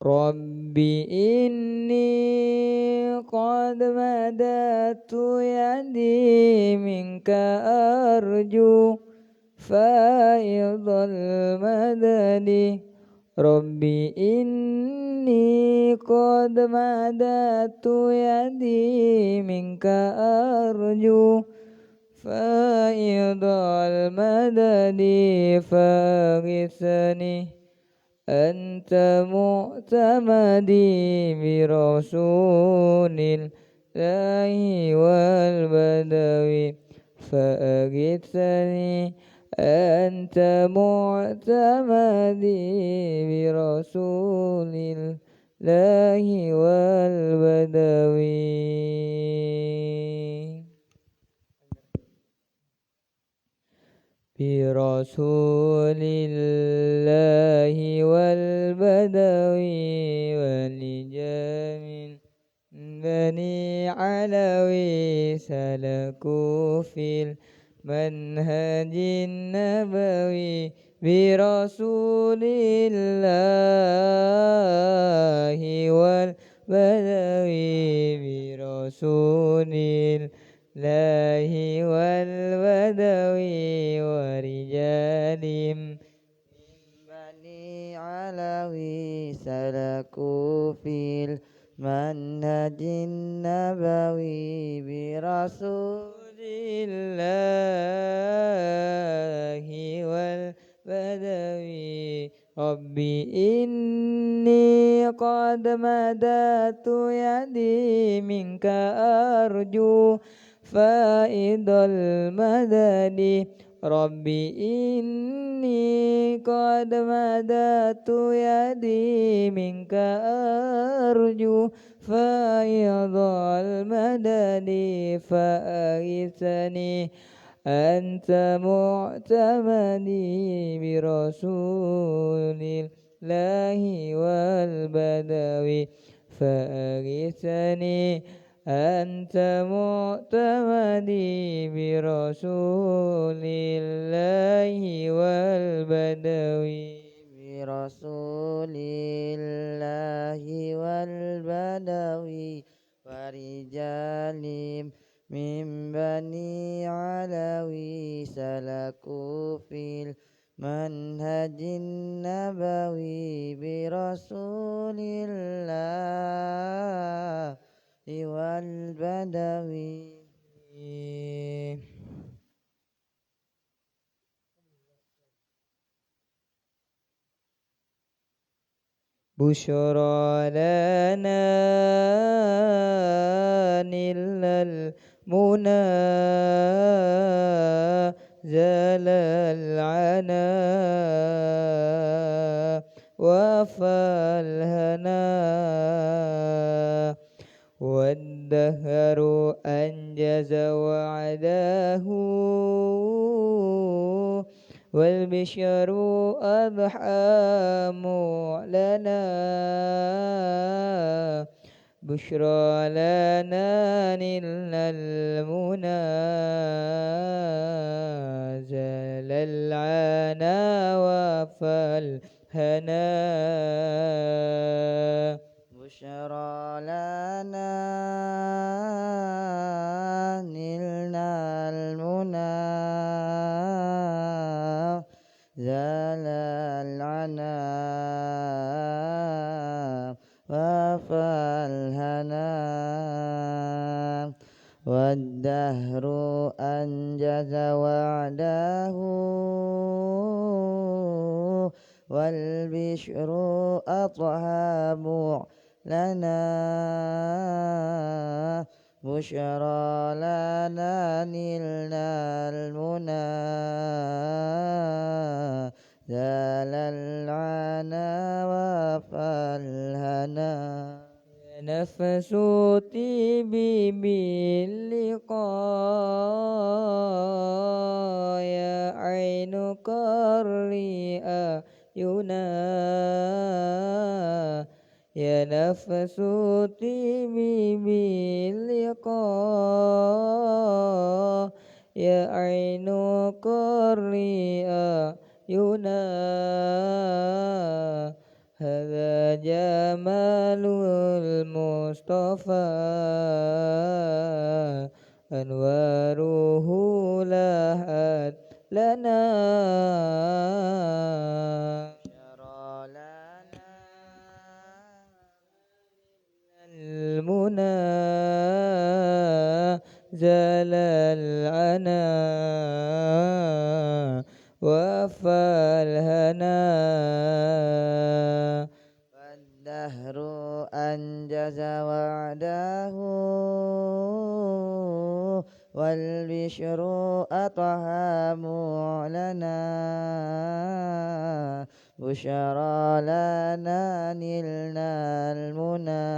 Rabbi inni qad madatu yadi minka arju faidal madadi. Rabbi inni qad madatu yadi minka arju faidal madadi faghithni anta mu'tamadi bi rasulillahi wal badawi fa'agithani anta mu'tamadi bi rasulillahi wal badawi bi rasulillahi wal badawi walijamin bani alawi salaku fil manhajin nabawi bi rasulillahi wal badawi bi rasulillahi wal badawi wa rijalim bani alawi salaku fil manhajin nabawi bi rasulillahi wal badawi. Rabbi inni qad madatu yadi minka arju faidal madadi. Rabbi inni qad madatu yadi minka arju faidal madadi fa'aghithani anta mu'tamadi bi rasulillahi wal badawi fa'aghithani anta mu'tamadi bi rasulillahi wal badawi bi rasulillahi wal badawi wa rijalim min bani alawi salaku fil manhajin nabawi bi rasulillah wal badawi. Busyra lana nilal muna zalal ana wa falhana waddahru anjaza wa'adahu wal bishru adha mu'lana bushra lana nilal muna zalal ana wa fal hana bushra lana nilal muna zalal ana wa fal hana waddahru anjaza wa'dahu wal bishru athamu lana bushra lana nilnal muna zalal ana wa falhana nafsu tibi bil liqa ya ainu qarri'a yuna ya nafsu tibi bil liqa ya ainu qarri'a yuna hadza jam زال العنا وفى الهنا والدهر أنجز وعده والبشر أطهى معلنا بشرى لنا نلنا المنى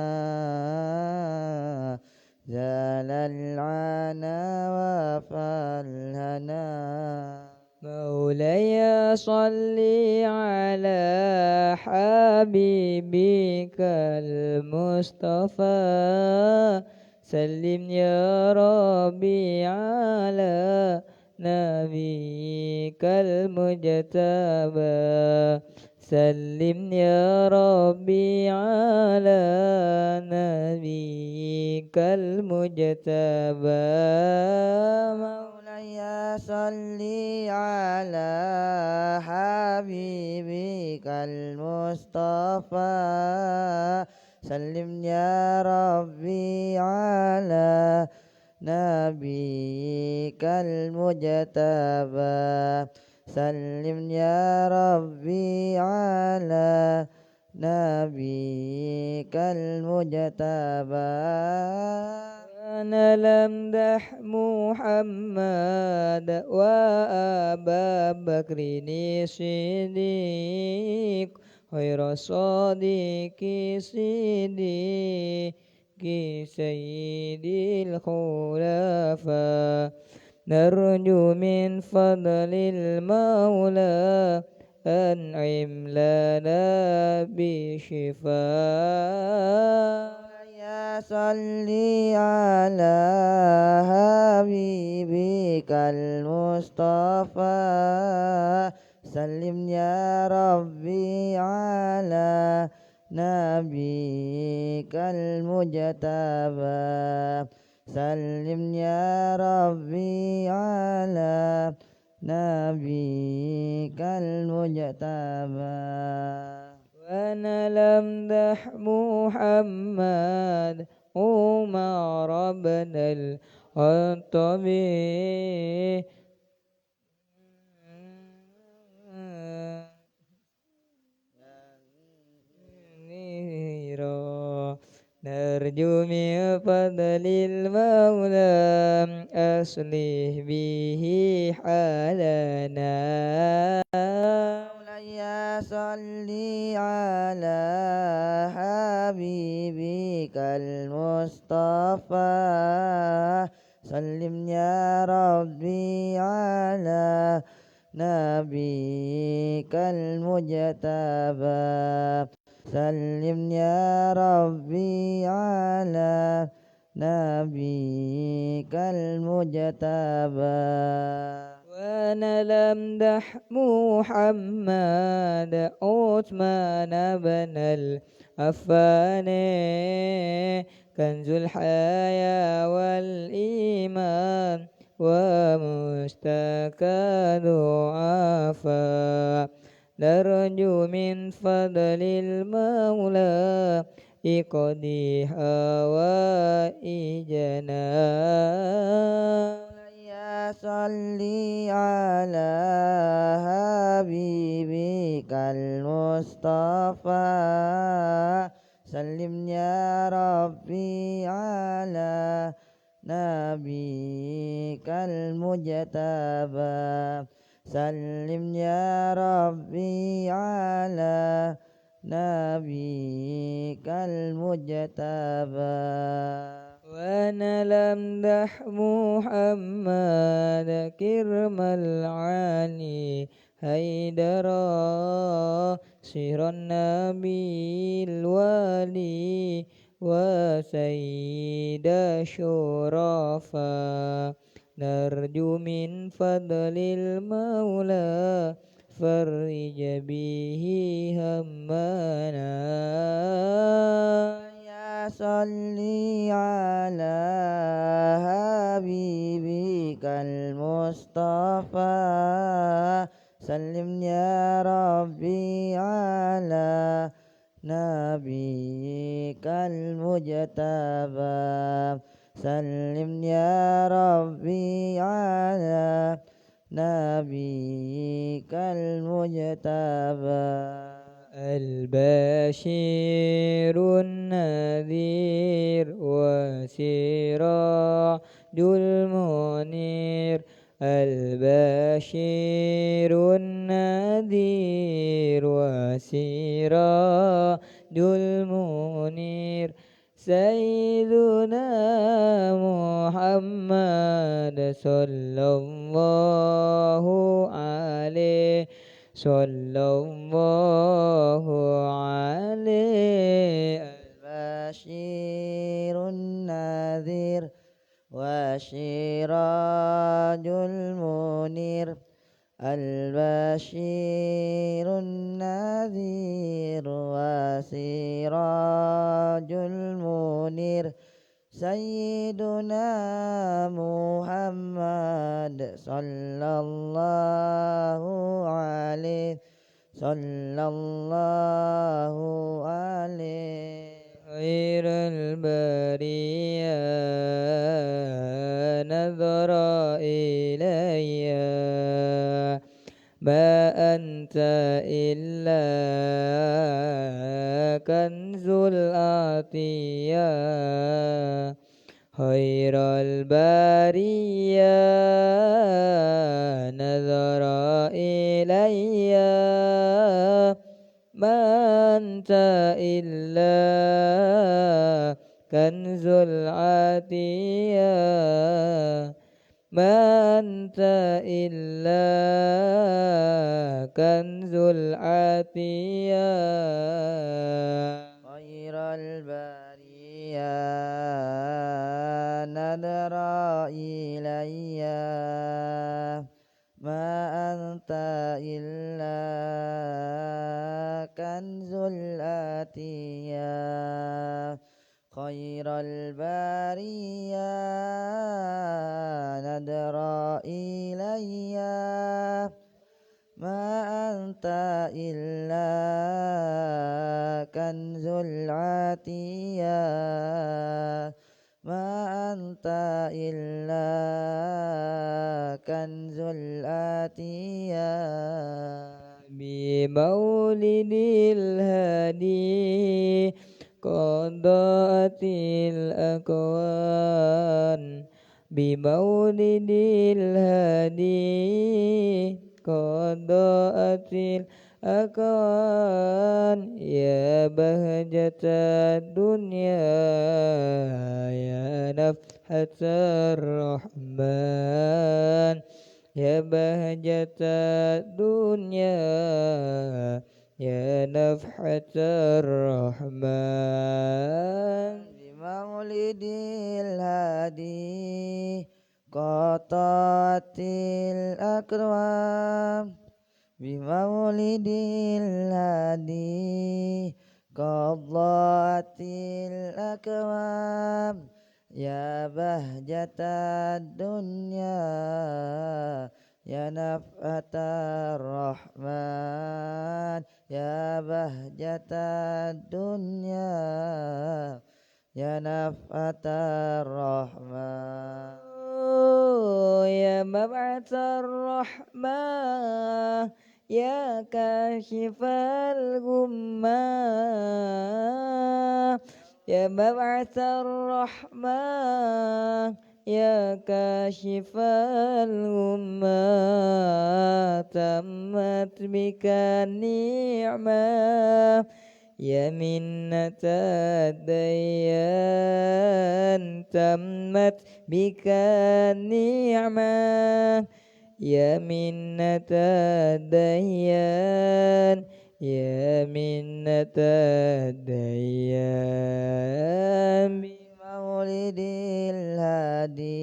زال العنا وفى الهنا مولاي صل على حبيبك المصطفى سلم يا ربي على نبيك المجتبى سلم يا ربي على نبيك المجتبى مولاي صل على حبيبك المصطفى سلم يا ربي على نبيك المجتبى سلم يا ربي على نبيك المجتبى أنا لمدح محمد وأبا بكر الصديق خير صديق صديق سيد الخلفاء نرجو من فضل المولى أنعم لنا بشفاء يا صلي على حبيبك المصطفى سلم يا ربي على نبيك المجتبى سلم يا ربي على نبيك المجتبى وأنا لمدح محمد عمر بن الخطاب نرجو من فضل المولى أصلح به حالنا يا صلي على حبيبك المصطفى سلم يا ربي على نبيك المجتبى سلم يا ربي على نبيك المجتبى وأنا لمدح محمد عثمان بن العفان كنز الحياة والإيمان ومستكى ضعفا نرجو من فضل المولى يقضي حوائجنا صلي على حبيبك المصطفى سلم يا ربي على نبيك المجتبى سلم يا ربي على نبيك المجتبى وأنا لمدح محمد كرم العالي هيدرا سير النبي الوالي وسيد الشرفاء نرجو من فضل المولى فرج به همنا صلي على حبيبك المصطفى سلم يا ربي على نبيك المجتبى سلم يا ربي على نبيك المجتبى البشير النذير وسراج المنير البشير النذير وسراج المنير سيدنا محمد صلى الله عليه صلى الله عليه البشير النذير وسراج المنير البشير النذير وسراج المنير سيدنا محمد صلى الله عليه صلى الله عليه خير البرية نظر إلي ما أنت إلا كنز العطية خير البرية نظر إلي ما أنت إلا كنز العطية ما أنت إلا كنز العطية خير البرية نظر إلي ما أنت إلا كنز العطية خير البرية نظر إلي ما أنت إلا كنز العطية ما أنت إلا كنز العطية بمولد الهادي قضاءت الأكوان بمولد الهادي قضاءت الأكوان يا بهجة الدنيا يا نفحة الرحمن يا بهجة الدنيا يا نفحة الرحمن بمولد الهادي قطعت الأكوان بمولد الهادي قضت الأكوان يا بهجة الدنيا يا نفحة الرحمن يا بهجة الدنيا يا نفحة الرحمن يا مبعث الرحمة يا كاشف الغمة يا مبعث الرحمة يا كاشف الغمة تمت بك النعمة يا منة الديان تمت بك النعمة يا منة الديان يا منة الديان بمولد الهادي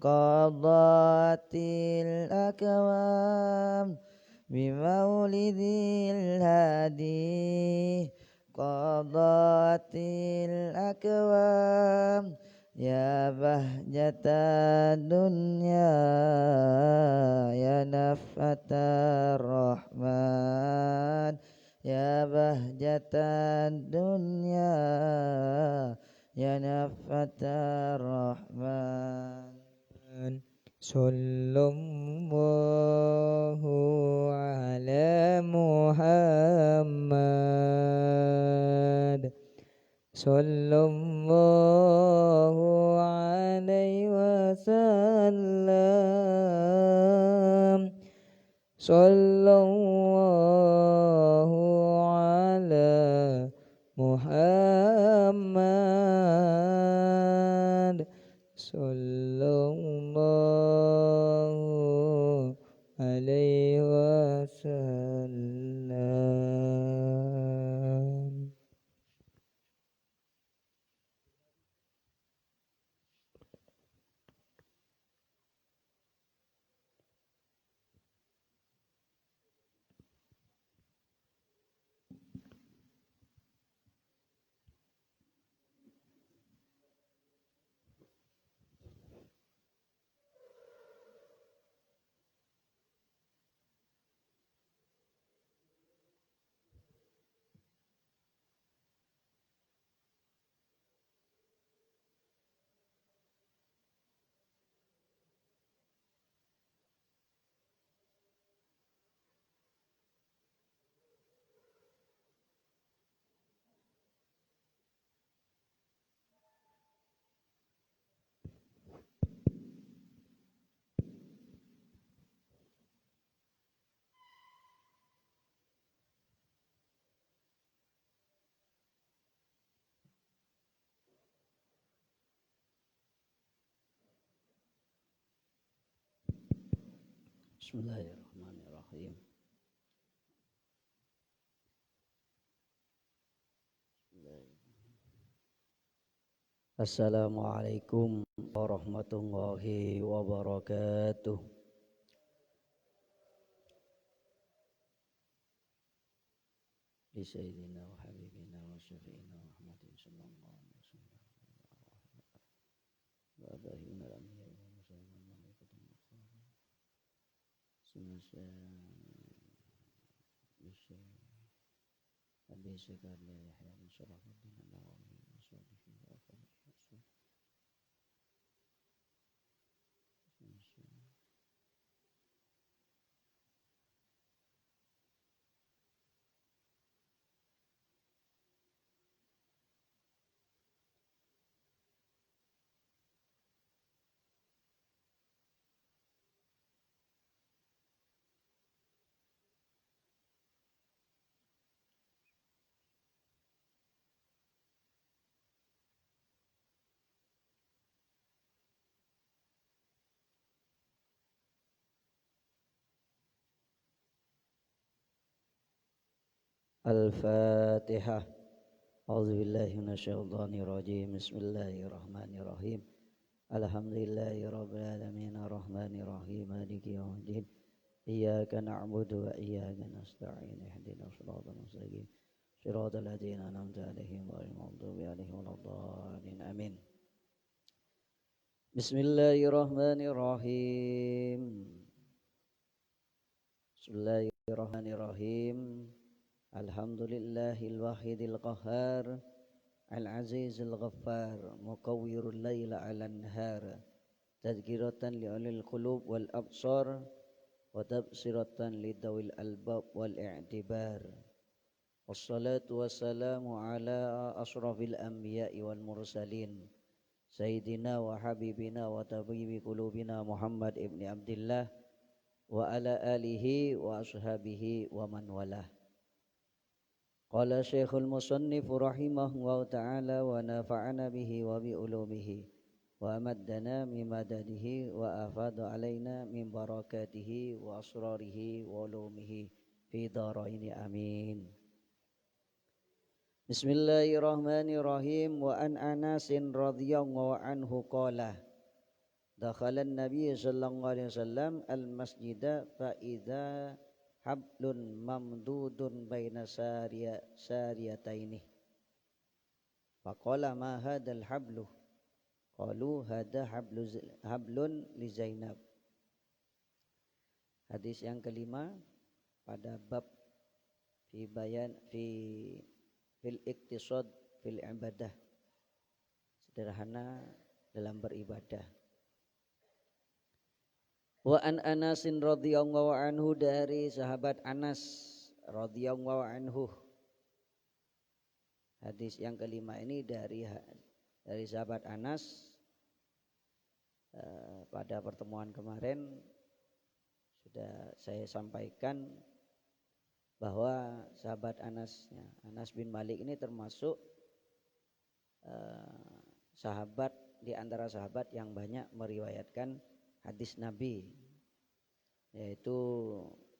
قضت الأكوان بمولد الهادي قضت الأكوان يا بهجة الدنيا يا نفحة الرحمن يا بهجة الدنيا ya nafata rahman. Sallallahu ala Muhammad. Sallallahu alaihi wasallam. Sallallahu ala Muhammad. Sallallahu alaihi wasallam. Bismillahirrahmanirrahim. Assalamualaikum warahmatullahi wabarakatuh. Bi sayyidina wa habibina wa syafi'ina Muhammadin sallallahu alaihi wasallam. Wa abahina al-anbiya wa mursalin wal malaikatil muqarrabin. Semasa bisa Abi Zakaria Yahya bin Sharafuddin An-Nawawi wa sahbihi wa akhirih. Al-Fatihah. A'udzubillahi minasyaitonir rajim. Bismillahirrahmanirrahim. Alhamdulillahi rabbil alamin arrahmanir rahim maliki yaumiddin. Iyyaka na'budu wa iyyaka nasta'in. Ihdinas siratal mustaqim. Shiratal ladzina an'amta 'alaihim ghairil maghdubi 'alaihim waladdallin. Amin. Bismillahirrahmanirrahim. Bismillahirrahmanirrahim. Alhamdulillahil wahidil qahhar al-azizil ghaffar muqawwirul laila 'alan nahar tadhkiratan li ulil qulub wal absar wa tabsiratan lidawil albab wal i'tibar. Wassalatu wassalamu ala asrafil anbiya'i wal mursalin sayyidina wa habibina wa tabibi qulubina Muhammad ibni Abdillah wa ala alihi wa ashabihi wa man walah. Qala Syekhul Musannif rahimahullahu ta'ala wa nafa'ana bihi wa bi ulumihi wa amaddana min madadihi wa afada alaina min barakatihi wa asrarihi wa ulumihi fi daraini amin. Bismillahirrahmanirrahim. Wa an Anasin radhiyallahu anhu qala dakhala an-nabiy sallallahu alaihi wasallam al-masjida fa idza hablun mamdudun baina sariyataini faqala ma hadzal hablu qalu hadza hablun li Zainab. Hadis yang kelima pada bab fil iktisad fil ibadah. sederhana dalam beribadah. Wa an Anasin radhiyallahu anhu, dari sahabat Anas radhiyallahu anhu. Hadis yang kelima ini dari sahabat Anas. Pada pertemuan kemarin sudah saya sampaikan bahwa sahabat Anas bin Malik ini termasuk sahabat di antara sahabat yang banyak meriwayatkan hadis Nabi, yaitu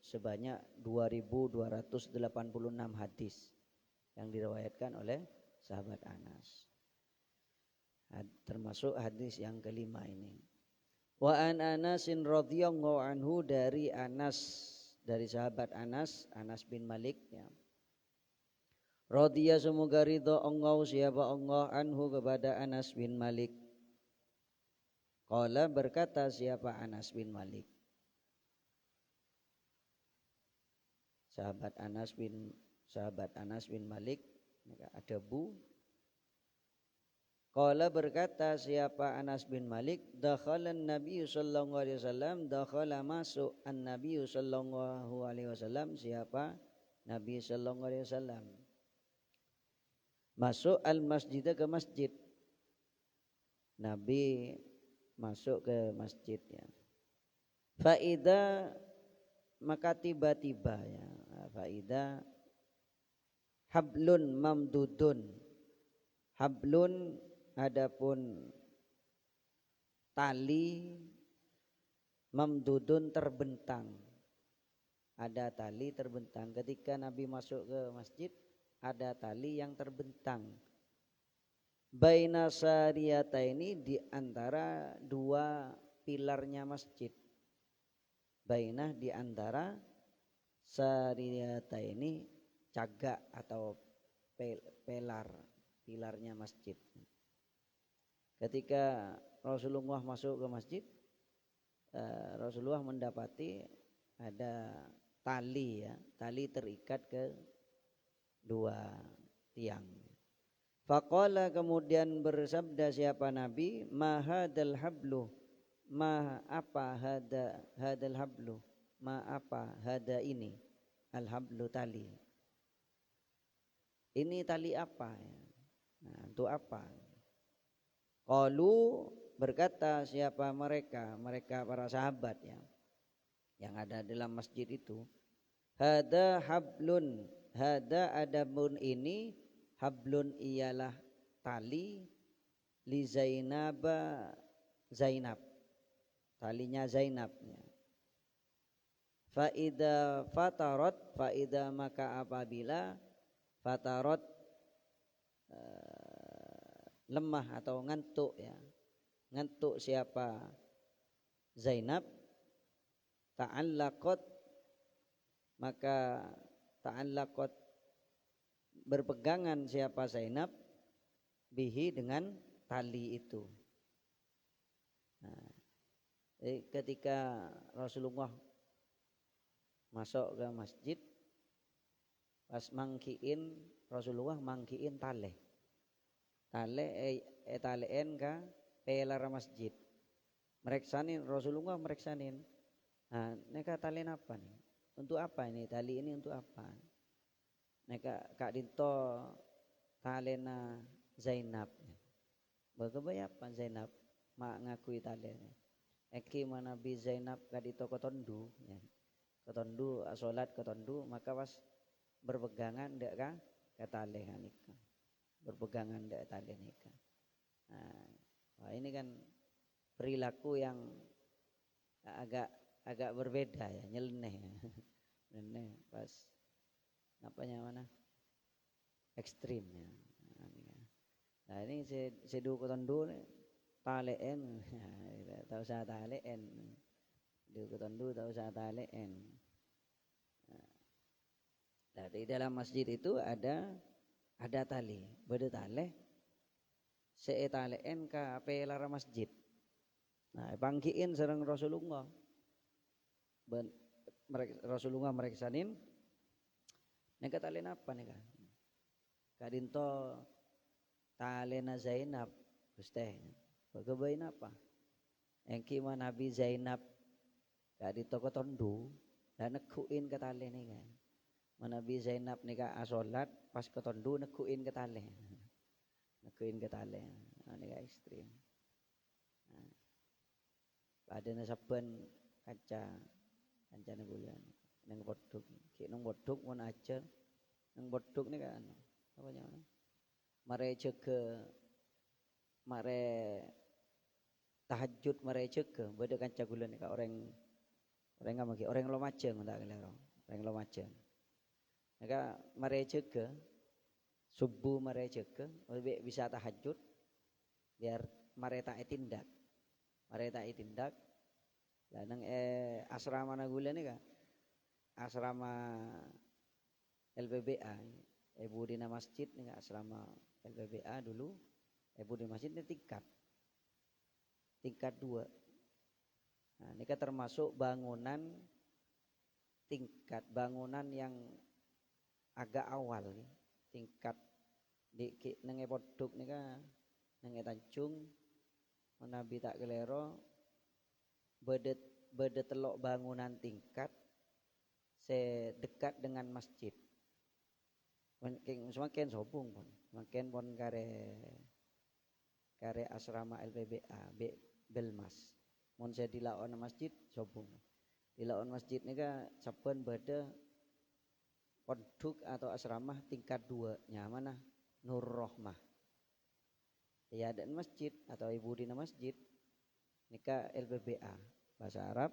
sebanyak 2.286 hadis yang diriwayatkan oleh sahabat Anas. Termasuk hadis yang kelima ini. Wa an Anasin radhiyallahu anhu, dari Anas, dari sahabat Anas bin Malik ya. Radhiya, semoga ridha Allah siapa Allah anhu kepada Anas bin Malik. Qala, berkata siapa Anas bin Malik. Sahabat Anas bin Malik ada bu. Qala, berkata siapa Anas bin Malik, dakhalan Nabi sallallahu alaihi wasallam, dakhala masuk an-Nabi sallallahu alaihi wasallam, siapa Nabi sallallahu alaihi wasallam masuk al-masjid, ke masjid. Nabi masuk ke masjid ya. Faida, maka tiba-tiba ya. Faida hablun mamdudun. Hablun, adapun tali, mamdudun, terbentang. Ada tali terbentang. Ketika Nabi masuk ke masjid, ada tali yang terbentang. Baina sariyataini, di antara dua pilarnya masjid. Baina, di antara sariyataini, cagak atau pilarnya masjid. Ketika Rasulullah masuk ke masjid, Rasulullah mendapati ada tali ya, tali terikat ke dua tiang. Faqala, kemudian bersabda siapa Nabi, ma hadal hablu, ma apa hadal hablu, ma apa hada ini, al hablu, tali. Ini tali apa ya? Nah, untuk apa? Qalu, berkata siapa mereka para sahabat ya, yang ada dalam masjid itu, hada hablun, hada adabun ini, hablun ialah tali, li Zainab, talinya Zainab ya. Faida fatarot, faida maka apabila fatarot lemah atau ngantuk ya, ngantuk siapa Zainab, ta'allaqat, maka ta'allaqat, berpegangan siapa Zainab, bihi, dengan tali itu. Nah, ketika Rasulullah masuk ke masjid, pas mangkiin, Rasulullah mangkiin taleen ka pelar masjid. Mereksanin, Rasulullah mereksanin. Nah, neka talen apa nih? Untuk apa ini? Tali ini untuk apa? Neka kak dinto talena Zainab. Bagaimana apa Zainab? Mak ngakui talen. Eki manabi Zainab kak dinto kotondu. Kotondu salat kotondu, maka pas berpegangan dek ka ketalehan ikan. Berpegangan dek tali nikah. Nah, ini kan perilaku yang agak berbeda ya, nyeleneh. Nyeleneh pas apanya mana? Ekstrim ya. Nah, ini sedu kotondu taleen, tak usah taleen. Sedu kotondu tak usah taleen. Nah, di dalam masjid itu ada tali, beda tali seetaleen ka pelara masjid. Nah, bangkiin sareng Rasulullah. Rasulullah mereksanin, neka talen apa neka? Kadinto talena Zainab, Gusti. Bagabain apa? Engki Nabi Zainab gak di toko tondo dan nekuin ke tali nih kan. Nabi Zainab nika asolat pas ke tondo nekuin ke tali. Nekuin ke tali. Nika ekstrim. Padahal saben kancane bulan nang bodhok. Ki nang bodhok mun aja nang bodhok nika apa nyana? Mare jaga mare tahajud mare jaga beda kanca kula nika orang ngamagi orang Lumajang tak kelero. Orang Lumajang. Nika mare jaga subuh mare jaga bisa tahajud biar mare tak tindak. Mare tak tindak. Lah nang asrama nagula nika asrama LPBA Ibu Dina Masjid nih asrama LPBA dulu Ibu Dina Masjid ini tingkat 2. Nah, ini kan termasuk bangunan yang agak awal nih. Tingkat di nang podok nih kan nang Tanjung Nabi tak kelero beda telok bangunan tingkat sedekat dengan masjid. Semakin sobung pun, semakin pun kare asrama LPBA Belmas. Mun saya dilawan masjid sobung. Dilawan masjid ni ka saben beda pondok atau asrama tingkat 2 nya mana Nur Rohmah. Ya ada masjid atau Ibu Dina Masjid nika LPBA bahasa Arab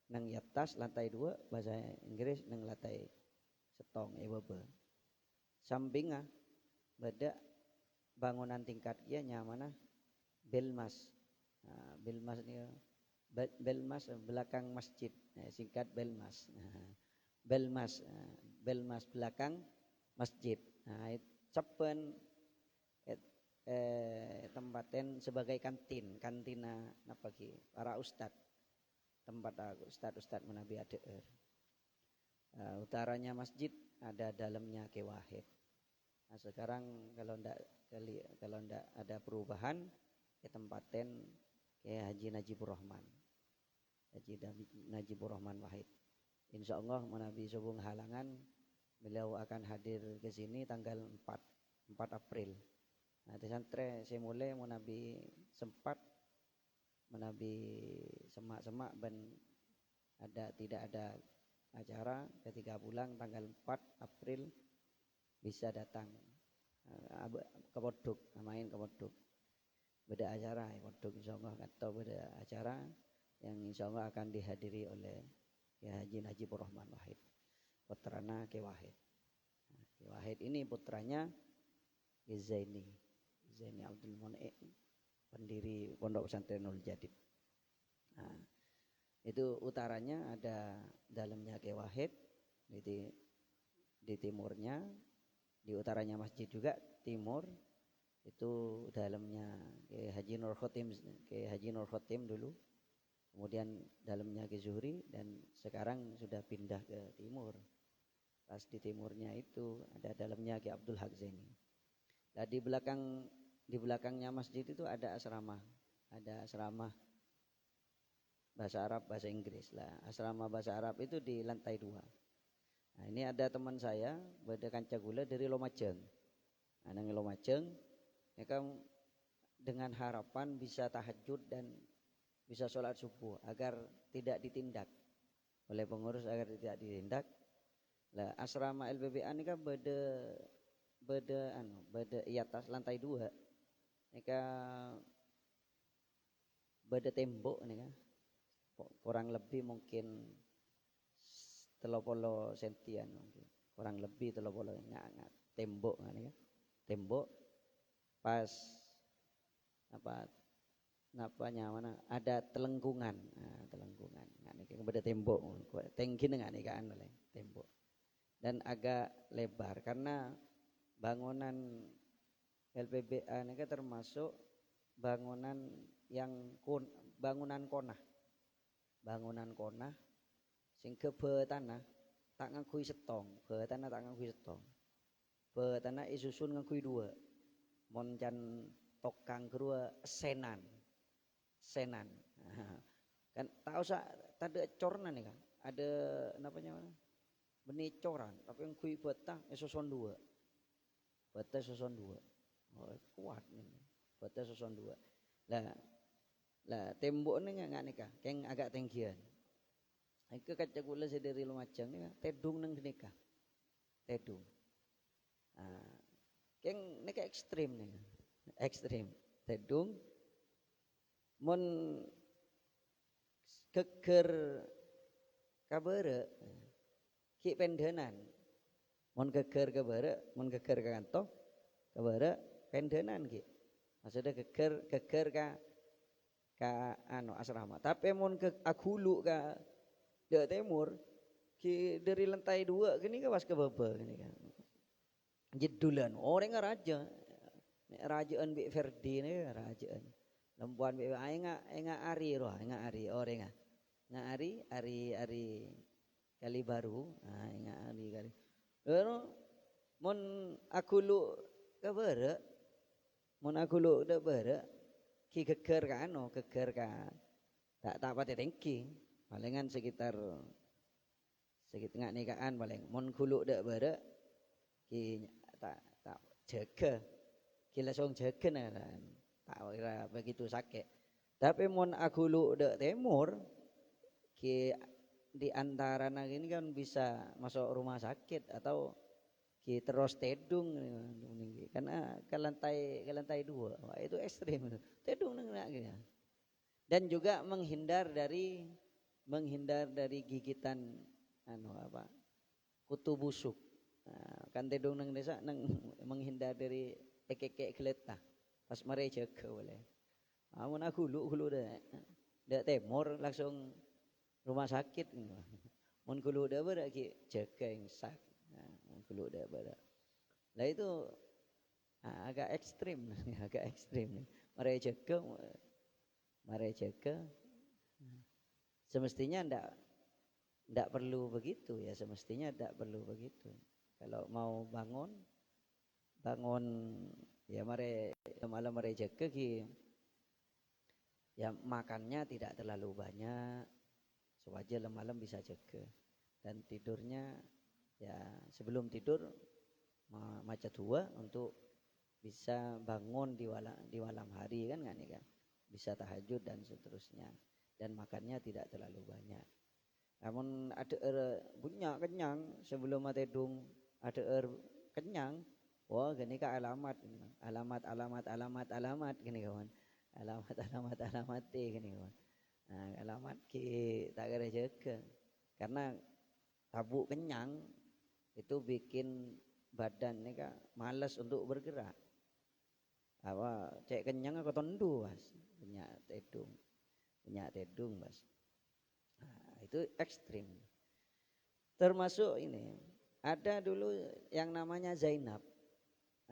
nang atas lantai 2 bahasa Inggris nang lantai setong bebe. Sampingnya beda bangunan tingkat ia nyamana Belmas. Nah, Belmas ni Belmas belakang masjid. Nah, singkat Belmas. Nah, Belmas belakang masjid. Nah, cepen tempaten sebagai kantina napa ki para ustad. Tempat ustad menabi ada. Utaranya masjid ada dalamnya Ki Wahid. Nah, sekarang kalau ndak ada perubahan ke tempaten ke Haji Najibur Rahman. Haji Najibur Rahman Wahid. Insyaallah menabi subung halangan beliau akan hadir ke sini tanggal 4 April. Nah, santre saya mulai menabi sempat menabi semak-semak ben tidak ada acara ketika pulang tanggal 4 April bisa datang ke Podok, main ke Podok. Beda acara ya Podok insyaallah atau beda acara yang insyaallah akan dihadiri oleh ya Haji Najibur Rahman Wahid. Putrana Ki Wahid. Nah, Ki Wahid ini putranya Zaini Abdul Munaim, pendiri Pondok Pesantren Nurul Jadid. Nah, itu utaranya ada dalamnya Ki Wahid, di timurnya, di utaranya masjid juga timur itu dalamnya Ki Haji Nur Khotim dulu, kemudian dalamnya Ki Zuhri dan sekarang sudah pindah ke timur. Pas di timurnya itu ada dalamnya Ki Abdul Haq Zaini. Nah, di belakangnya masjid itu ada asrama bahasa Arab, bahasa Inggris lah. Asrama bahasa Arab itu di lantai 2. Nah, ini ada teman saya, beda kanca gula dari Lumajang. Nah, nang Lumajang, mereka dengan harapan bisa tahajud dan bisa sholat subuh agar tidak ditindak oleh pengurus agar tidak ditindak. Lah asrama LPBA ini kan beda di atas lantai 2. Mereka beda tembok nih kan. Kurang lebih mungkin 30 sentian mungkin. Kurang lebih 30 ngat tembok kan ya. Tembok pas napanya mana ada telengkungan. Nah, telengkungan. Nah, ini beda tembok. Tengki dengan kan oleh tembok. Dan agak lebar karena bangunan LPBA ini kan termasuk bangunan konah sing be tanah tak ngakui setong, be tanah isusun ngakui 2. Mon can tokang kedua senan. Kan tak usah tadi corna nih kan. Ada namanya benih coran, tapi yang kui betah soson dua. Betah soson dua. Oh, kuat nih. Betah soson dua. Lah tembok nih enggak nikah, keng agak tinggian. Iku kaca gula sedari lumacang nih, tedung nang nikah. Tedung. Keng nikah ekstrim nih. Ekstrim. Tedung mon keker kabere ki pendenan mon keker kabere mon keker ka kanto kabere pendenan ki maksudnya keker ka anu asrama tapi mon ke akhulu ka de timur ki dari lantai 2 gini ka was ke bebe gini kan jedulan orang raja rajaan bi Ferdi ne rajaan lembuan bi enga ari roh enga ari orang ari kali baru enga ari kali lalu mon aku lu kabere mon aku lu de bere ki keker ka anu keker ka tak pati tengki palingan sekitar nikahan paling mon kulu de bere ki tak jaga ki langsung jaga nah tak kira begitu sakit tapi mon aku lu de timur ki di antara ini kan bisa masuk rumah sakit atau ki terus tedung karena ke lantai 2 wah, itu ekstrim tedung gitu. Dan juga menghindar dari gigitan kutu busuk kan tedung nang desa menghindar dari ekek geletah pas mare jaga boleh amun aku hulu dak temur langsung rumah sakit mun kulu dak berak ki jaga yang sak mun kulu dak berak lah itu agak ekstrim mare jaga semestinya ndak perlu begitu ya semestinya ndak perlu begitu kalau mau bangun ya mare malam mare jaga ki ya makannya tidak terlalu banyak sewajar malam bisa jaga dan tidurnya ya sebelum tidur maca dua untuk bisa bangun di malam hari kan bisa tahajud dan seterusnya dan makannya tidak terlalu banyak. Namun ada punya kenyang sebelum matedung ada kenyang wah gini ka alamat gini kawan alamat gini kawan alamat ki tak kira jaga karena tabuk kenyang itu bikin badan ni ka malas untuk bergerak cek kenyang aku tondu mas punya tedung mas itu ekstrim termasuk ini ada dulu yang namanya Zainab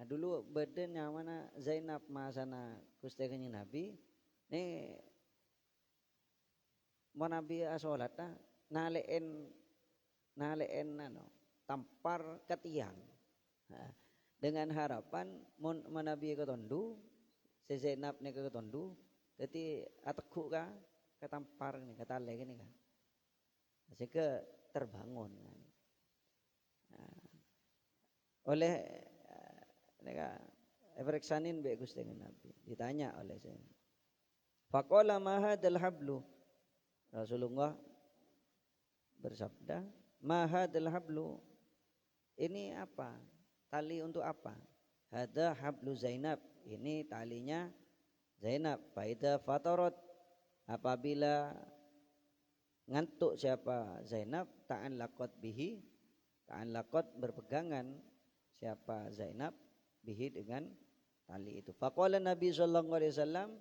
dulu badan yang mana Zainab masana Gusti Kanjeng Nabi ini mau Nabi asolat naleen tampar ke tiang dengan harapan mon Nabi ke tondu si Zainab ni ke tondu jadi atekuk ka ketampar ni katale gini kan sehingga terbangun oleh Evereksanin be Gusti Nabi ditanya oleh saya faqala ma hadzal hablu Rasulullah bersabda ma hadzal hablu ini apa tali untuk apa hadza hablu Zainab ini talinya Zainab faida fatarat apabila ngantuk siapa Zainab ta'an laqat berpegangan siapa Zainab bihi dengan tali itu faqala Nabi sallallahu alaihi wasallam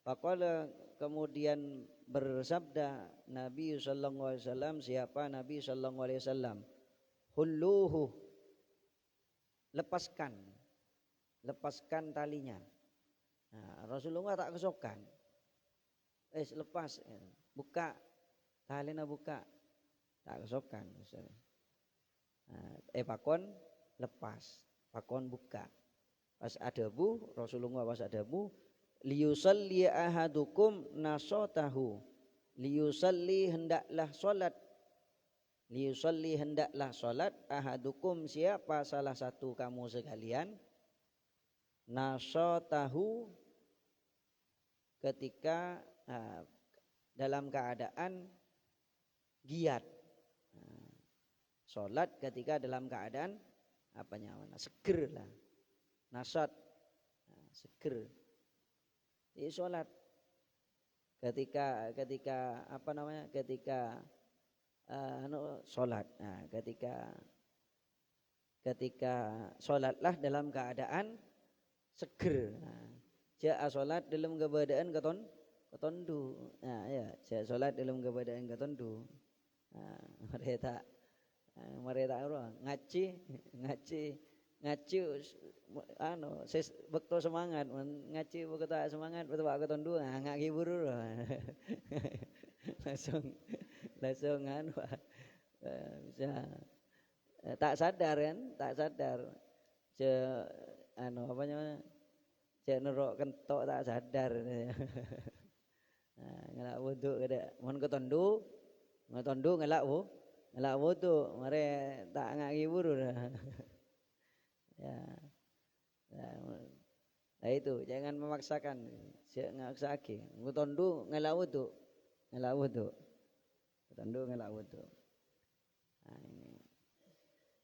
faqala kemudian bersabda Nabi sallallahu alaihi wasallam siapa Nabi sallallahu alaihi wasallam hulluhu lepaskan talinya Rasulullah tak kesokan lepas buka talinya buka tak kesokan pakon lepas pakon buka pas adabu Rasulullah pas adabu liyusalli ahadukum nasatahu liyusalli hendaklah salat ahadukum siapa salah satu kamu sekalian nasatahu ketika dalam keadaan giat. Salat ketika dalam keadaan seger lah. Nasat seger. Jadi salat ketika salat. Nah, ketika salatlah dalam keadaan seger. Nah, jaa salat dalam keadaan ketondu. Nah, ya, jaa salat dalam keadaan ketondu. Nah, mereka orang ngaci bekto semangat ngaci bekto semangat betul pak ketondu ngaki buru langsung bisa tak sadar nerok kentok tak sadar ngelak wudu kada mon ketondu ngelak wudu mare tak ngaki buru ya. Nah itu jangan memaksakan ngaksake ngutondu ngelak wudu ketondu ngelak wudu. Nah ini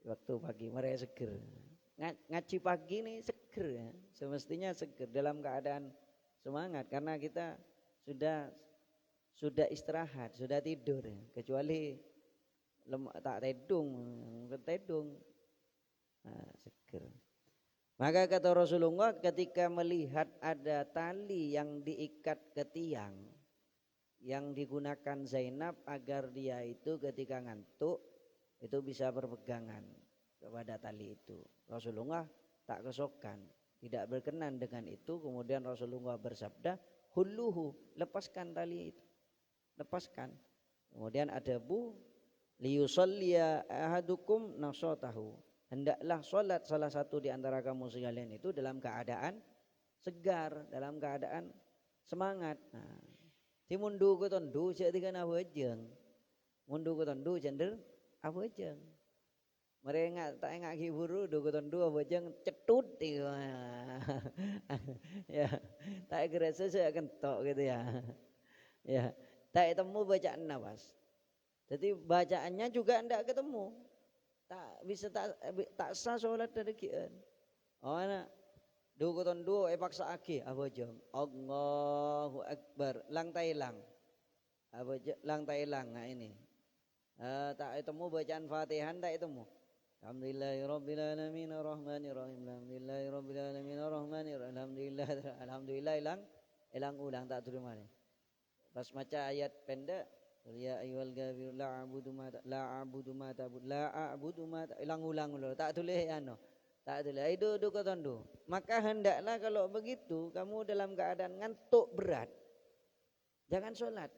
waktu pagi mereka seger ngaji pagi nih seger ya. Semestinya seger dalam keadaan semangat karena kita sudah istirahat sudah tidur ya. Kecuali tak tedung seger. Maka kata Rasulullah ketika melihat ada tali yang diikat ke tiang yang digunakan Zainab agar dia itu ketika ngantuk itu bisa berpegangan kepada tali itu. Rasulullah tak kesokan, tidak berkenan dengan itu. Kemudian Rasulullah bersabda, "Hulluhu, lepaskan tali itu. Lepaskan." Kemudian adabu liyusalliya ahadukum nasatahu. Hendaklah salat salah satu di antara kamu sekalian itu dalam keadaan segar, dalam keadaan semangat. Nah, ti mundu ko tondu cek tikan awajeng. Mundu ko tondu cender awajeng. Mereka tak ngaki buru do ko tondu awajeng cetut ya. Tak kira saya kentok gitu ya. Ya, tak ketemu bacaan nafas. Jadi bacaannya juga enggak ketemu. Tak sah salat dari kian. Oh anak dua koton dua paksa aki abojong Allahu Akbar lang tailang abojong lang tailang nah ini tak ketemu bacaan Fatihah tak ketemu Alhamdulillahirabbil alamin arrahmanir rahim Alhamdulillahirabbil alamin arrahmanir alhamdulillah ilang ulang tak terima ni pas maca ayat pendek ya ayyuhal kafirun la a'budu ma ta'bud ulang tak tulis tak tulis itu kotondo. Maka hendaklah kalau begitu kamu dalam keadaan ngantuk berat jangan sholat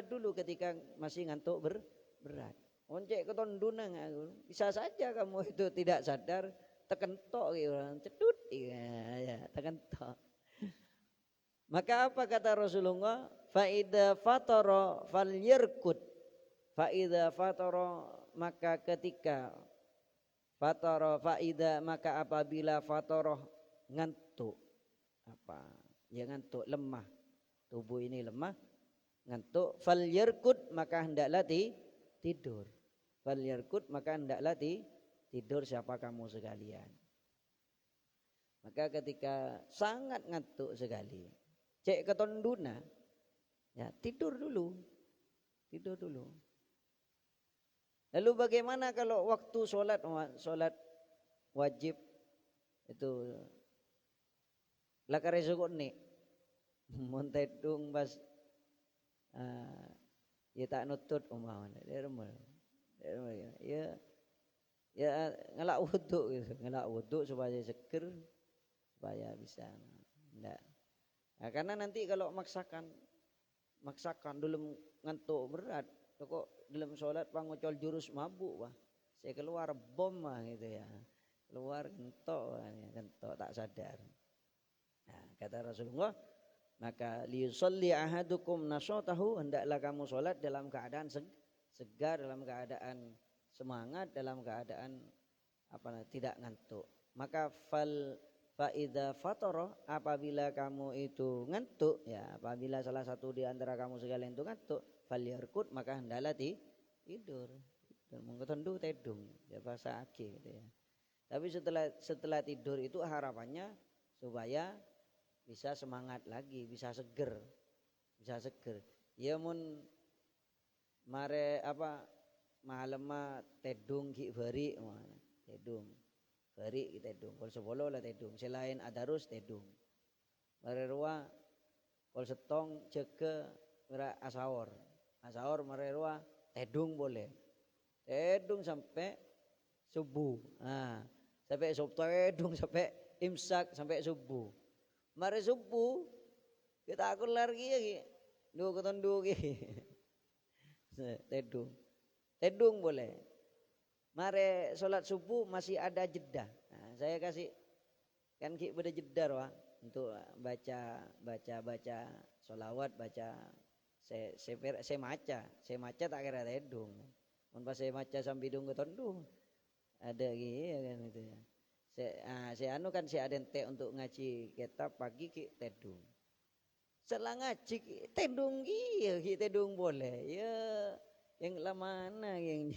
dulu ketika masih ngantuk berat oncek kotondo nang bisa saja kamu itu tidak sadar tekentok orang cedut ya tekentok. Maka apa kata Rasulullah? Faida fatara falyarkud. Faida fatara maka ketika fatara faida maka apabila fatara ngantuk ngantuk lemah tubuh ini lemah ngantuk falyarkud maka hendaklah tidur. Falyarkud maka hendaklah tidur siapa kamu sekalian. Maka ketika sangat ngantuk sekali cek ketonduna ya tidur dulu. Lalu bagaimana kalau waktu sholat wajib itu lakare sukun nih montedung bas ya tak nutut umawan ya ngelak wudu supaya seger supaya bisa enggak. Nah, karena nanti kalau maksakan dulu ngantuk berat, kok dalam sholat pangocol jurus mabuk saya keluar bom gitu ya. keluar kentok tak sadar. Nah, kata Rasulullah, maka liyusolli ahadukum nasyatahu, hendaklah kamu sholat dalam keadaan segar, dalam keadaan semangat, dalam keadaan tidak ngantuk. Maka faida fatara, apabila kamu itu ngantuk, ya apabila salah satu di antara kamu sekalian itu ngantuk, falyarkud, maka hendaklah tidur. Dan mengketendu tedung, ya bahasa ake gitu ya. Tapi setelah tidur itu harapannya supaya bisa semangat lagi, bisa seger. Ya mun mare malam tedung ki bari tedung. Bari tedung, kol 10 lah tedung, selain adarus tedung. Mare ruwa kol setong jeke ora asawor. Asawor mare ruwa tedung boleh. Tedung sampai subuh. Nah, sampai tedung sampai imsak sampai subuh. Mare subuh kita aku lagi ya, dua ketondu ki. Tedung boleh. Mare sholat subuh masih ada jeda. Nah, saya kasih kan ki pada jeda wah untuk baca sholawat, baca saya maca tak kira tedung. Mun pas saya maca sambil dung ketondu ada gitu ya kan itu ya. Saya kan saya ada ente untuk ngaji kitab pagi ki tedung. Setelah ngaji ki tedung ki tedung boleh. Ya yang mana yang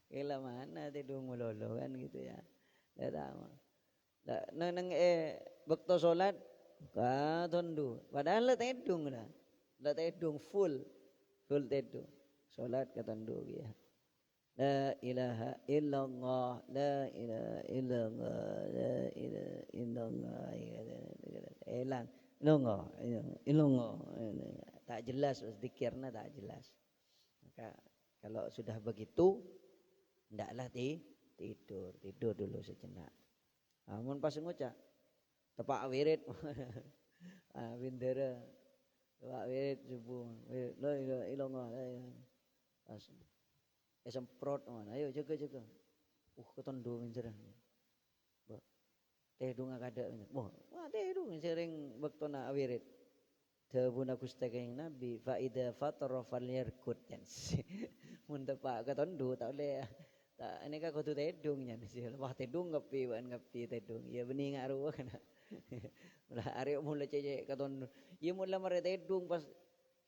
Kela mana tedung melolo kan gitu ya. Dah tahu. Nang bekto salat ka tondu. Padahal tedung dah. La tedung full tedung. Salat ka tondu ya. La ilaha illallah, la ilaha illallah, la ilaha illallah. Elang. Illallah. Tak jelas zikirnya tak jelas. Maka kalau sudah begitu ndaklah tidur dulu sejenak. Namun pas ngucap tepak wirid bendera tepak wirid subuh la ilaha illallah pas semprot ayo jaga ketondu menjerah tedung kada wah tedung sering bektona wirid Dawuh Gusti Kanjeng Nabi faida fatara falyarkud kan mun tepak ketondu tak boleh tak ini kan kudu tedung nya wah tedung ngepi tedung ya bening aruh kana ulah arek mula cecek ketondu ya mula mare tedung pas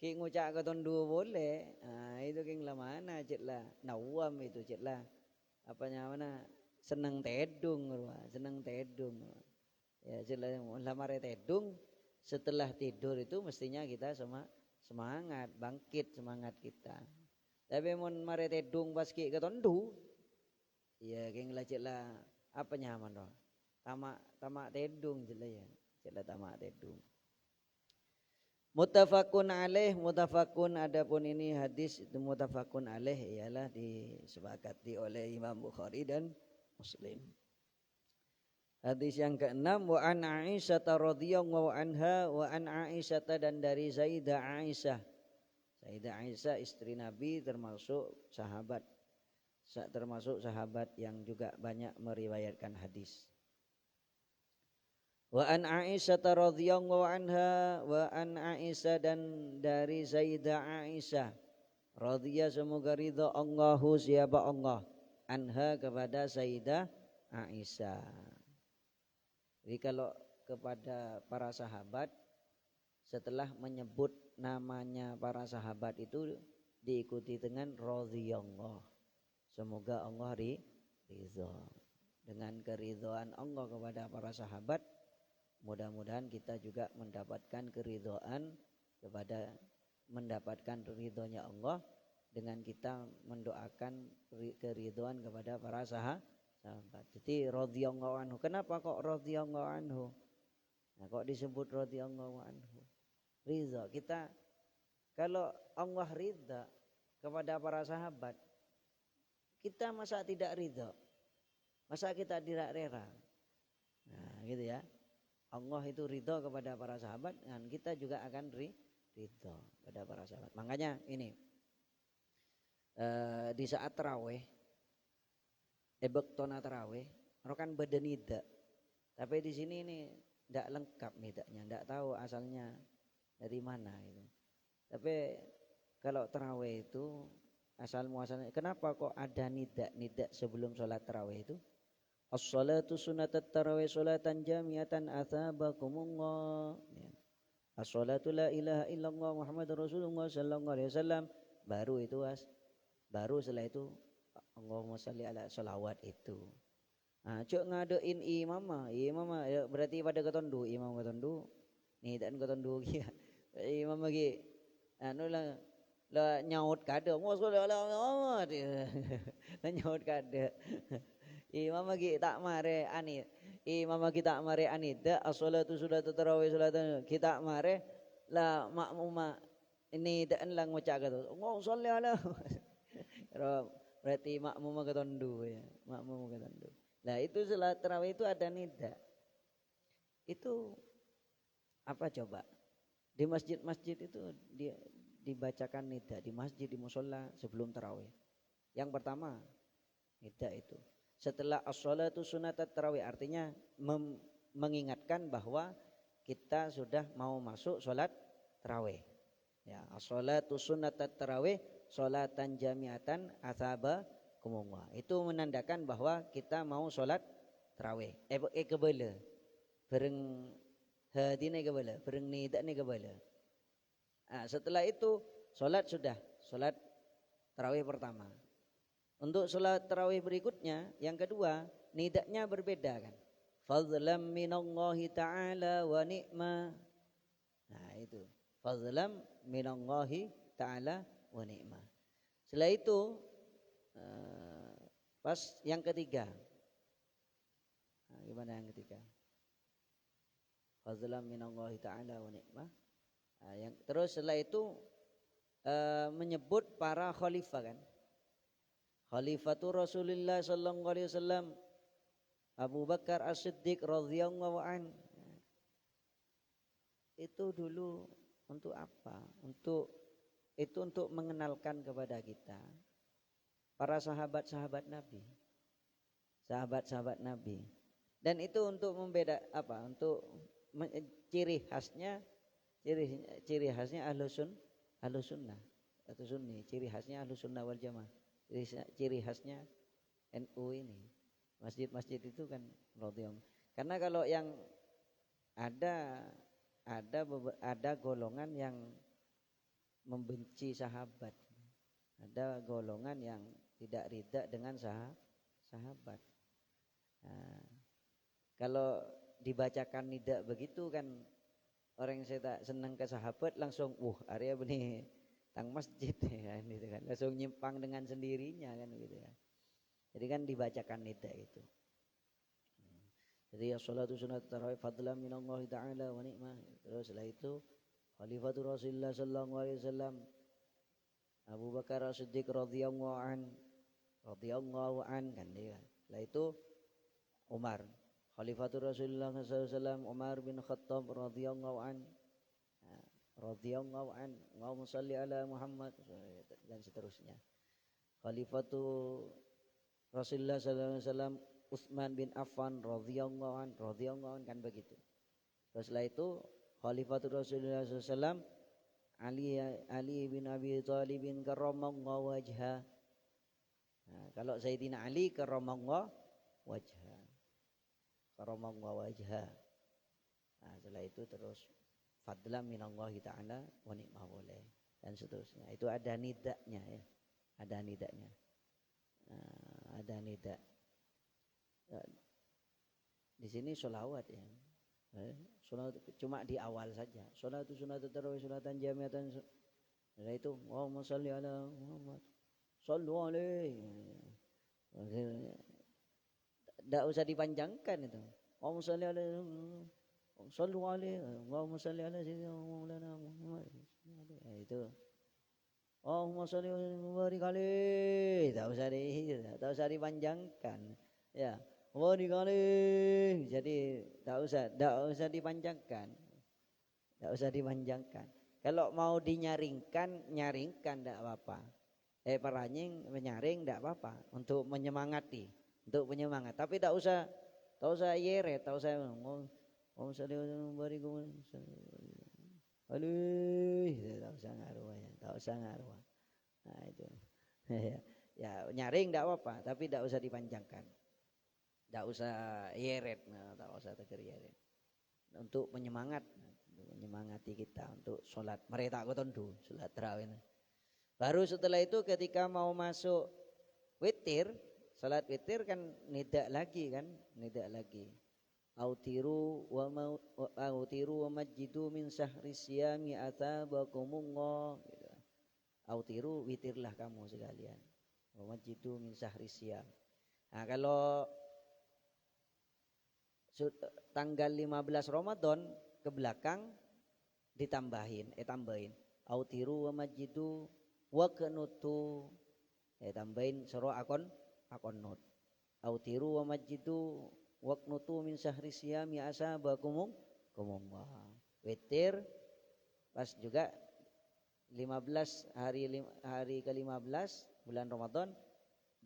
ki ngucak ketondu boleh itu king lamana cek lah nawam itu cek lah mana seneng tedung ya cek lah mula mare tedung. Setelah tidur itu mestinya kita semangat, bangkit semangat kita. Tapi mun mare tedung pas ki ketondu, ya geng lacet lah apa nyaman doh. Tamak tedung jela ya, jela tamak tedung. Muttafaqun adapun ini hadis itu muttafaqun alaih ialah disepakati oleh Imam Bukhari dan Muslim. Hadis yang ke-6 wa an Aisyah radhiyallahu anha wa an Aisyah dan dari Sayyidah Aisyah. Sayyidah Aisyah istri Nabi termasuk sahabat yang juga banyak meriwayatkan hadis. Wa an Aisyah radhiyallahu anha wa an Aisyah dan dari Sayyidah Aisyah radhiya semoga ridha Allahu siapa Allah anha kepada Sayyidah Aisyah. Jadi kalau kepada para sahabat setelah menyebut namanya para sahabat itu diikuti dengan radhiyallahu. Semoga Allah ridha. Dengan keridhaan Allah kepada para sahabat, mudah-mudahan kita juga mendapatkan keridhaan mendapatkan ridhonya Allah dengan kita mendoakan keridhaan kepada para sahabat. Jadi radhiyallahu anhu. Kenapa kok radhiyallahu anhu? Nah, kok disebut radhiyallahu anhu? Ridha. Kita kalau Allah ridha kepada para sahabat, kita masa tidak ridha? Masa kita tidak rela? Nah, gitu ya. Allah itu ridha kepada para sahabat dan kita juga akan ridha kepada para sahabat. Makanya ini di saat tarawih Bektona tarawih rokan badan nida. Tapi di sini ini tidak lengkap nidanya, tidak tahu asalnya dari mana itu. Tapi kalau tarawih itu asal muasalnya, kenapa kok ada nida sebelum sholat tarawih itu? As-salatu sunatat tarawih salatan jamiatan athabakumullah. Ya. As-salatu la ilaha illallah Muhammadur Rasulullah sallallahu alaihi wasallam. Baru itu baru setelah itu Allahumma shalli ala salawat itu. Ah, cuk ngadein imam ya, berarti pada ketondu imam ketondu. Ni tak ketondu kia. Imam lagi anu lah nyaut kada. Allahumma ala Muhammad. Lah nyaut kada. Imam lagi tak mare ani. Imam lagi tak mare anida as-salatu sudah tarawih salatan kita mare lah makmuma ini dak lang macam kata. Allahumma shalli ala. Berarti makmum ketondu ya. Makmum ketondu. Nah itu salat tarawih itu ada nida. Itu apa coba? Di masjid-masjid itu dibacakan nida di masjid di musola sebelum tarawih. Yang pertama nida itu. Setelah as-salatu sunatat tarawih artinya mengingatkan bahwa kita sudah mau masuk salat tarawih. Ya, as-salatu sunatat tarawih salatan jamiatan asaba kumullah. Itu menandakan bahwa kita mau sholat tarawih. Kebala. Bereng hadine kebala, bereng nida ni kebala. Setelah itu sholat sudah, sholat tarawih pertama. Untuk sholat tarawih berikutnya, yang kedua, nidanya berbeda kan. Fadlam minallahi ta'ala wa ni'ma. Nah itu, fadlam minallahi ta'ala wa ni'ma. Setelah itu pas yang ketiga. Gimana yang ketiga? Fadlan minallahi ta'ala wa ni'mah. Yang terus setelah itu menyebut para khalifah kan. Khalifatul Rasulullah sallallahu alaihi wasallam Abu Bakar As-Siddiq radhiyallahu an. Itu dulu untuk apa? Untuk mengenalkan kepada kita para sahabat-sahabat Nabi. Sahabat-sahabat Nabi. Dan itu untuk membeda apa? Untuk ciri khasnya Ahlus Sunnah atau Sunni. Ciri khasnya Ahlus Sunnah wal Jamaah. Ciri khasnya NU ini. Masjid-masjid itu kan radhiyallahu. Karena kalau yang ada golongan yang membenci sahabat. Ada golongan yang tidak ridha dengan sahabat. Nah, kalau dibacakan nida begitu kan orang yang saya tak senang ke sahabat langsung area benih tang masjid ya gitu kan. Langsung nyimpang dengan sendirinya kan gitu ya. Jadi kan dibacakan nida itu. Jadi as-salatu sunat tarawih fadlan minallahi ta'ala wa ni'mah. Terus setelah itu Khalifatul Rasulullah sallallahu alaihi wasallam Abu Bakar As-Siddiq radhiyallahu an kan dia. Setelah itu Umar, Khalifatul Rasulullah sallallahu alaihi wasallam Umar bin Khattab radhiyallahu an. Allahumma shalli ala Muhammad dan seterusnya. Khalifatul Rasulullah sallallahu alaihi wasallam Utsman bin Affan radhiyallahu an kan begitu. Terus setelah itu Khalifatul Rasulullah sallallahu alaihi wasallam Ali bin Abi Thalib karramallahu wajha. Nah, kalau Sayyidina Ali karramallahu wajha. Karramallahu wajha. Nah, setelah itu terus fadlan minallahi ta'ala wa ni'mah boleh dan seterusnya. Itu ada nidanya ya. Ada nidanya. Ada nida. Di sini sholawat ya. Sunat cuma di awal saja. Sunat tarawih sunatan jamiatan. Setelah itu Allahumma shalli ala Muhammad. Shallu alaihi. Tidak usah dipanjangkan itu. Allahumma shalli ala Shallu alaihi. Allahumma shalli ala sayyidina Maulana Muhammad. Itu. Allahumma shalli wa barik alaihi. Tak usah dipanjangkan. Ya. Jadi tak usah dipanjangkan. Tak usah dipanjangkan. Kalau mau nyaringkan tak apa-apa. Paranying menyaring tak apa-apa untuk menyemangati. untuk penyemangat. Tapi tak usah yeret, tak usah ngomong sallallahu alaihi aduh, tak usah ngaruh ya, tak usah ngaruh. Nah itu. Ya nyaring tidak apa-apa, tapi tidak usah dipanjangkan. Tidak usah yeret, nah, tak usah teger yeret. Untuk menyemangati kita untuk sholat. Mereka tak tondu sholat tarawih. Baru setelah itu ketika mau masuk witir, sholat witir kan nidak lagi kan, nidak lagi. Autiru wa majidu min syahri siyami atabakumullah gitu. Autiru witirlah kamu sekalian. Wa majidu min syahri siyam. Nah, kalau tanggal 15 Ramadan ke belakang tambahin autiru wa majidu wa kenutu tambahin suro akon not autiru wa majidu wa kenutu min syahri siyami asabakumullah witir pas juga 15 hari ke-15 bulan Ramadan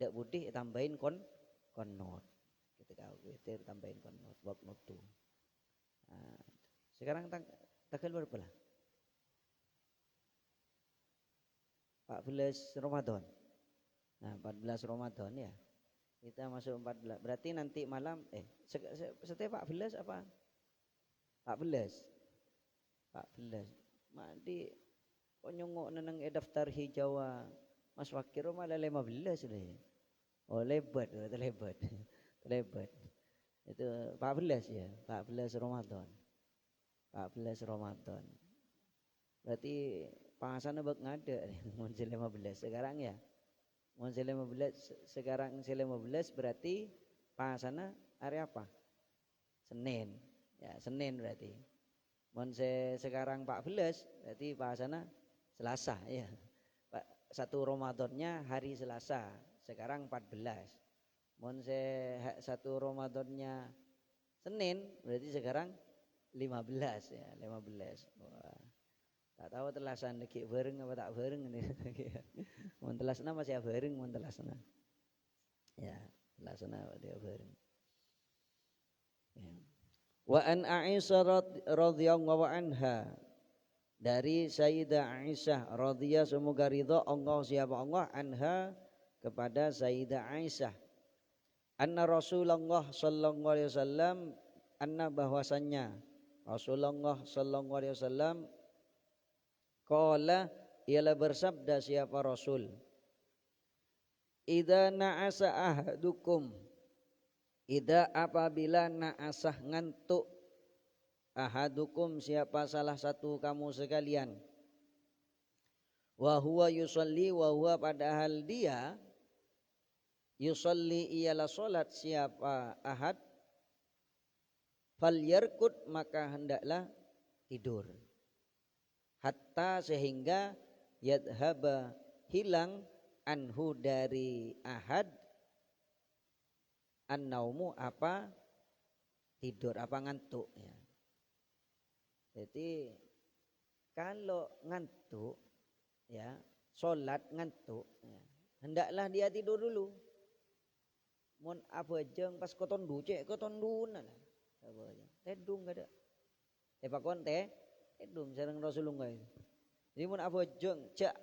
ndak budih tambahin konot ketika witir tambahin konot wa kenutu. Nah, sekarang tanggal berapa lah? 14 Ramadan. Nah, 14 Ramadan ya. Kita masuk 14. Berarti nanti malam setiap 14 apa? 14. Mandi kok nyongok neneng daftar hijau Mas Fakir malah 15 sudah. Oh, lebat. Itu 14 ya, 14 Ramadan. 14 Ramadan. Berarti pasangan bak ngada mun 15 sekarang ya. Mun 15 sekarang 15 berarti pasangan hari apa? Senin. Ya, Senin berarti. Mun sekarang 14 berarti pasangan Selasa ya. Satu Ramadannya hari Selasa, sekarang 14. Mun satu Ramadannya Senin berarti sekarang 15 ya, 15. Wah. Tak tahu telasan lagi bareng apa tak bareng ini. Mun telasna masih bareng mun telasna. Ya, telasna dia bareng. Ya. Wa an Aisyah radhiyallahu anha dari Sayyidah Aisyah radhiyallahu semoga ridha Allah siapa Allah anha kepada Sayyidah Aisyah. Anna Rasulullah sallallahu alaihi wasallam anna bahwasannya Rasulullah sallallahu alaihi wasallam qala ialah bersabda siapa Rasul idza na'asa ahadukum idza apabila na'asah ngantuk ahadukum siapa salah satu kamu sekalian wa huwa yusalli wa huwa padahal dia yusalli ialah salat siapa ahad falyarkud maka hendaklah tidur hatta sehingga yadhaba hilang anhu dari ahad an-naumu apa tidur apa ngantuk ya. Jadi kalau ngantuk ya salat ngantuk ya, hendaklah dia tidur dulu. Mun abajeng pas koton ducek koton duna lah. Tedung kada. Pakon tedung sareng Rasulullah itu. Jadi mun abajeng cak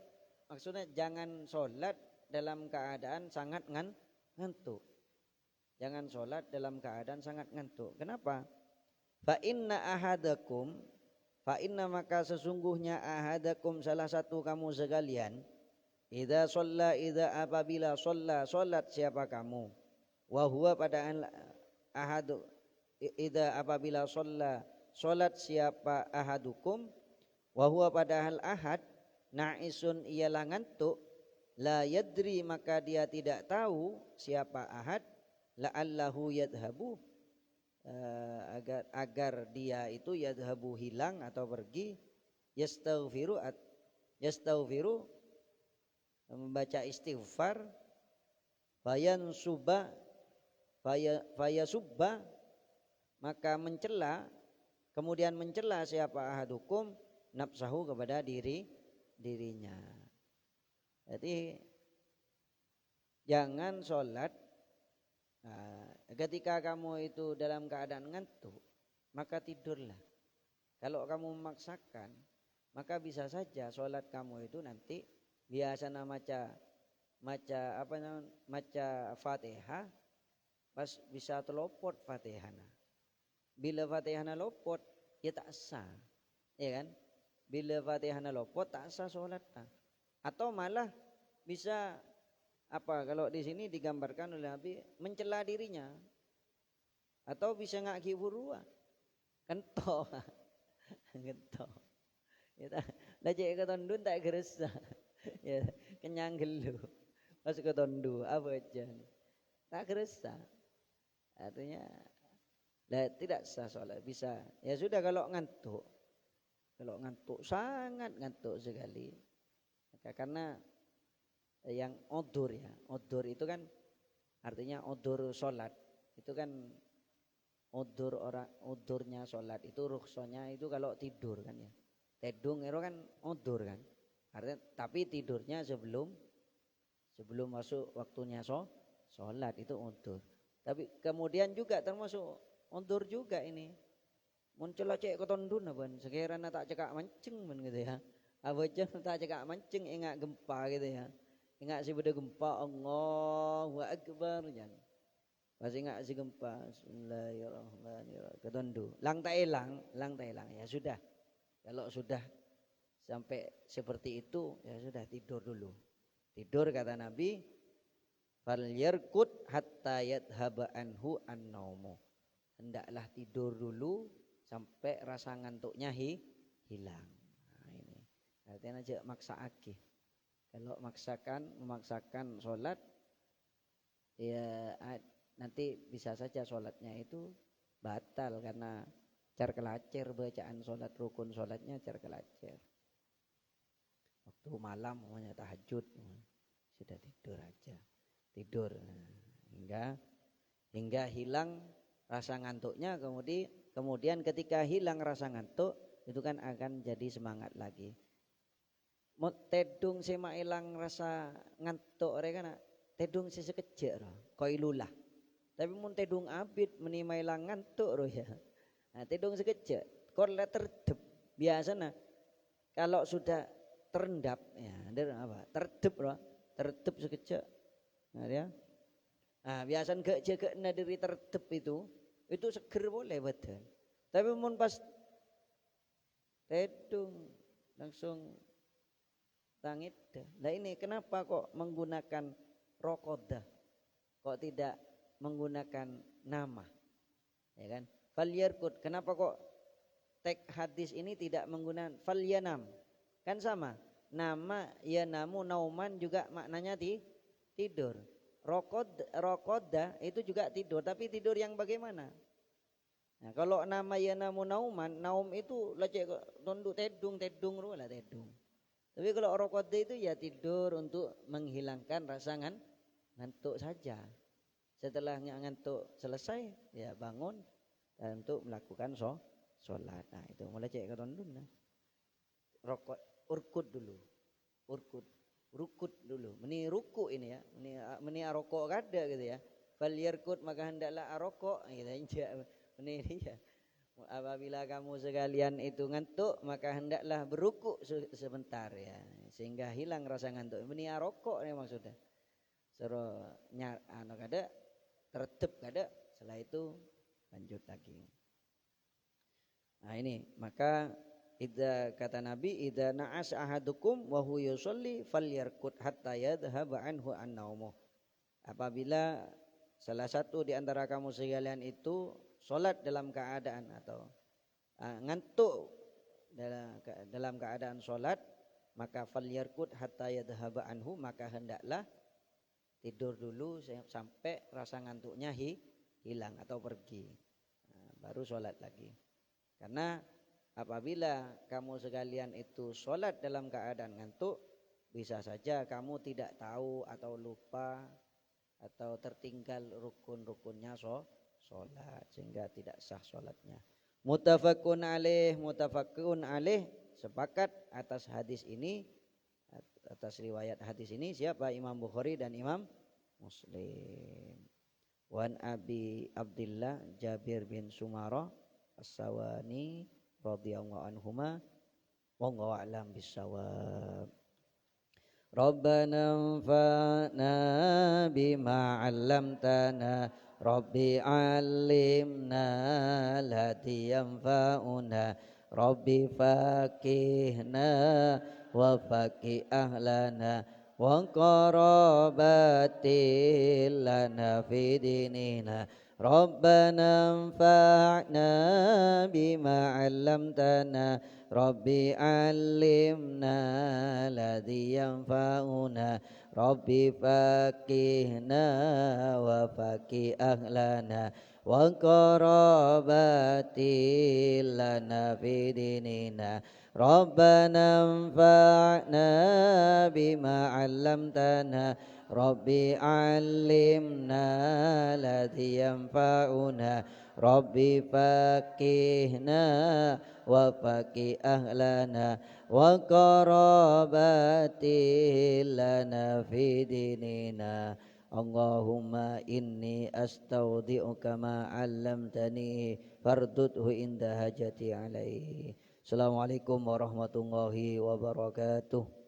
maksudnya jangan sholat dalam keadaan sangat ngantuk. Jangan sholat dalam keadaan sangat ngantuk. Kenapa? Fa inna maka sesungguhnya ahadakum salah satu kamu sekalian idza apabila sholat siapa kamu wa huwa pada ahadu idza apabila sholat siapa ahadukum wa huwa padahal ahad na'isun ialah ngantuk la yadri maka dia tidak tahu siapa ahad la'allahu yadhabu agar dia itu yadhabu hilang atau pergi yastaghfiru membaca istighfar fayasubba maka kemudian mencela siapa ahadukum nafsahu kepada dirinya. Jadi jangan sholat Ketika kamu itu dalam keadaan ngantuk, maka tidurlah. Kalau kamu memaksakan, maka bisa saja sholat kamu itu nanti biasanya maca Fatihah, pas bisa terlopot Fatihana. Bila Fatihana lopot, ya tak sah, ya kan? Bila Fatihana lopot tak sah sholatnya. Atau malah bisa kalau di sini digambarkan oleh Nabi mencela dirinya, atau bisa ngaki buruan, kentok, kentok. Ya dah cek ke tondun tak geresa, ya kenyang gelu, masuk ke tondu apa aja, tak geresa. Artinya tidak sah sholat. Bisa ya sudah kalau ngantuk sangat ngantuk sekali, karena yang odur itu kan artinya odur sholat itu kan odurnya sholat itu rukhsahnya itu kalau tidur kan ya, tedung itu kan odur kan, artinya tapi tidurnya sebelum masuk waktunya sholat itu odur. Tapi kemudian juga termasuk ondur juga ini. Muncul cek ketondun apa sekiranya tak cekak mancing men gitu ya. Apa aja tak cekak mancing ingat gempa gitu ya. Ingat si beda gempa Allahu Akbar jan. Pas ingat si gempa Bismillahirrahmanirrahim ketondu. Lang tak hilang ya sudah. Kalau sudah sampai seperti itu ya sudah tidur dulu. Tidur kata Nabi, falyarqud hatta yadhhaba anhu an-naumu. Hendaklah tidur dulu sampai rasa ngantuknya hilang. Nah, ini artinya aja maksa akeh. Kalau memaksakan sholat ya nanti bisa saja sholatnya itu batal karena kelacer bacaan sholat, rukun sholatnya kelacer. Waktu malam namanya tahajud sudah tidur aja. Tidur hingga hilang rasa ngantuknya, kemudian ketika hilang rasa ngantuk itu kan akan jadi semangat lagi. Tedung sema hilang rasa ngantuk kan tedung sekejap koilulah. Tapi mun tedung abid menima hilang ngantuk ya. Nah, tedung sekejap korle terdep biasanya kalau sudah terendap ya terdep sekejap. Nah, ya. Nah, biasanya gak jaga dari terdep itu seger boleh betul. Tapi mun pas tedung langsung tangit dah. Nah ini kenapa kok menggunakan rokodah? Kok tidak menggunakan nama? Ya kan? Falyarqud. Kenapa kok teks hadis ini tidak menggunakan falyanam? Kan sama. Nama yanamu nauman juga maknanya tidur. Rokoda itu juga tidur, tapi tidur yang bagaimana? Nah, kalau nama yanamu nauman, naum itu lecek tunduk tedung lah tedung. Tapi kalau rokoda itu ya tidur untuk menghilangkan rasa ngantuk saja. Setelah ngantuk selesai ya bangun dan untuk melakukan sholat. Nah itu mulai cek ke tunduk. Nah. Urkut dulu. Rukut dulu. Meni ruku ini ya. Meni arokok kada gitu ya. Falyarkut maka hendaklah arokok gitu ya. Meni ya. Apabila kamu sekalian itu ngantuk maka hendaklah berruku sebentar ya. Sehingga hilang rasa ngantuk. Meni arokok ini maksudnya. Suruh kada tertib kada. Setelah itu lanjut lagi. Nah ini maka kata Nabi, idza na'as ahadukum wa huwa yusalli falyarqud hatta yadhhaba anhu an-naumu. Apabila salah satu di antara kamu sekalian itu salat dalam keadaan atau ngantuk dalam keadaan salat, maka falyarqud hatta yadhhaba anhu, maka hendaklah tidur dulu sampai rasa ngantuknya hilang atau pergi. Baru salat lagi. Karena apabila kamu sekalian itu sholat dalam keadaan ngantuk, bisa saja kamu tidak tahu atau lupa atau tertinggal rukun-rukunnya sholat sehingga tidak sah sholatnya. Muttafaqun alaih sepakat atas hadis ini, atas riwayat hadis ini siapa? Imam Bukhari dan Imam Muslim. Wan Abi Abdillah Jabir bin Sumarah As-Sawani radhiyallahu anhuma wallahu a'lam bissawab. Rabbana anfa'na bima 'allamtana Rabbi 'allimna allati yanfa'una Rabbi faqihna wa faqih ahlana wa qarabatil lana fi dinina Rabbana anfa'na bima 'allamtana Rabbi 'allimna alladhi yanfa'una Rabbi faqihna wa faqih ahlana wa qarabati lana fi dinina Rabbana anfa'na bima 'allamtana Rabbi 'allimna alladhi yanfa'una Rabbi faqihna wa faqih ahlana wa qarabati lana fi dinina Allahumma inni astaudi'uka ma 'allamtani fardudhu inda hajati alaihi. Assalamualaikum warahmatullahi wabarakatuh.